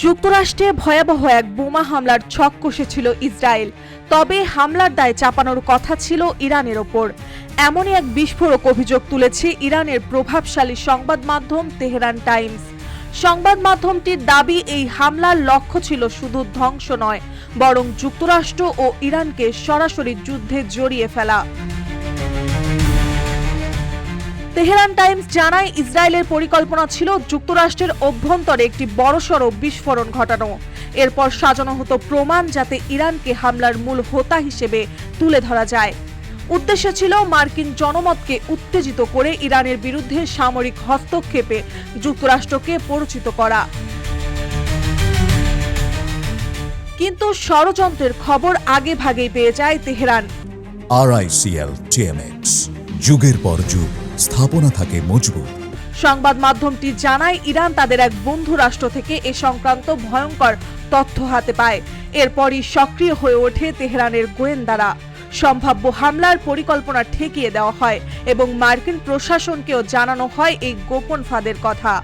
যুক্তরাষ্ট্রে ভয়াবহ এক বোমা হামলার ছক কষেছিল ইসরায়েল। তবে হামলার দায় চাপানোর কথা ছিল ইরানের ওপর। এমনই এক বিস্ফোরক অভিযোগ তুলেছে ইরানের প্রভাবশালী সংবাদ মাধ্যম তেহরান টাইমস। সংবাদ মাধ্যমটির দাবি, এই হামলার লক্ষ্য ছিল শুধু ধ্বংস নয়, বরং যুক্তরাষ্ট্র ও ইরানকে সরাসরি যুদ্ধে জড়িয়ে ফেলা। তেহরান টাইমস জানায়, ইসরায়েলের পরিকল্পনা ছিল যুক্তরাষ্ট্রের অভ্যন্তরে একটি বড়সড় বিস্ফোরণ ঘটানো। এরপর সাজানো হতো প্রমাণ, যাতে ইরানকে হামলার মূল হোতা হিসেবে তুলে ধরা যায়। উদ্দেশ্য ছিল মার্কিন জনমতকে উত্তেজিত করে ইরানের বিরুদ্ধে সামরিক হস্তক্ষেপে যুক্তরাষ্ট্রকে পরিচিত করা। কিন্তু ষড়যন্ত্রের খবর আগে ভাগেই পেয়ে যায় তেহরান। RICL TMX, যুগের পর যুগ স্থাপনা থাকে মজবুত। সংবাদ মাধ্যমটি জানায়, ইরান তাদের এক বন্ধু রাষ্ট্র থেকে এ সংক্রান্ত ভয়ঙ্কর তথ্য হাতে পায়। এরপরই সক্রিয় হয়ে ওঠে তেহরানের গোয়েন্দারা। সম্ভাব্য হামলার পরিকল্পনা ঠেকিয়ে দেওয়া হয় এবং মার্কিন প্রশাসনকেও জানানো হয় এই গোপন ফাঁদের কথা।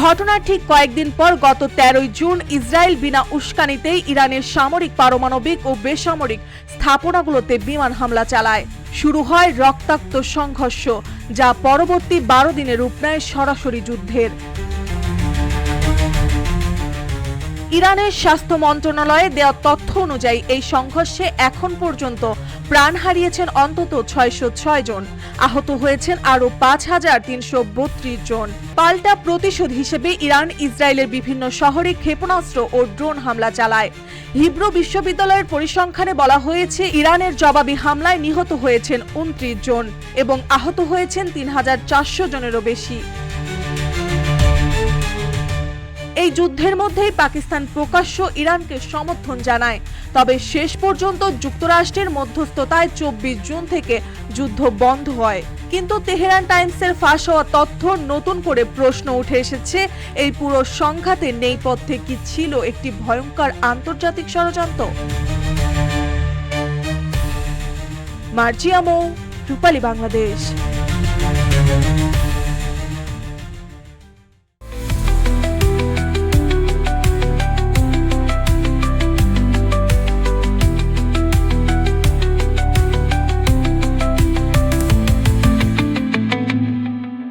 ঘটনার ঠিক কয়েকদিন পর গত 13 জুন ইসরায়েল বিনা উস্কানিতেই ইরানের সামরিক, পারমাণবিক ও বেসামরিক স্থাপনাগুলোতে বিমান হামলা চালায়। শুরু হয় রক্তাক্ত সংঘর্ষ, যা পরবর্তী 12 দিনে রূপ নেয় সরাসরি যুদ্ধের। ইরানের স্বাস্থ্য মন্ত্রণালয়ে দেওয়া তথ্য অনুযায়ী এই সংঘর্ষে এখন পর্যন্ত প্রাণ হারিয়েছেন অন্তত 606 জন, আহত হয়েছেন আরও 5332 জন। পাল্টা প্রতিশোধ হিসেবে ইরান ইসরায়েলের বিভিন্ন শহরে ক্ষেপণাস্ত্র ও ড্রোন হামলা চালায়। হিব্রু বিশ্ববিদ্যালয়ের পরিসংখ্যানে বলা হয়েছে, ইরানের জবাবি হামলায় নিহত হয়েছেন 29 জন এবং আহত হয়েছেন 3400 জনেরও বেশি। এই যুদ্ধের মধ্যেই পাকিস্তান প্রকাশ্য ইরানকে সমর্থন জানায়। তবে শেষ পর্যন্ত যুক্তরাষ্ট্রের মধ্যস্থতায় 24 জুন থেকে যুদ্ধ বন্ধ হয়। কিন্তু তেহরান টাইমসের ফাঁস হওয়া তথ্য নতুন করে প্রশ্ন উঠে এসেছে, এই পুরো সংঘাতের নেপথ্যে কি ছিল একটি ভয়ঙ্কর আন্তর্জাতিক ষড়যন্ত্র? মার্জিয়া মৌ, রূপালী বাংলাদেশ।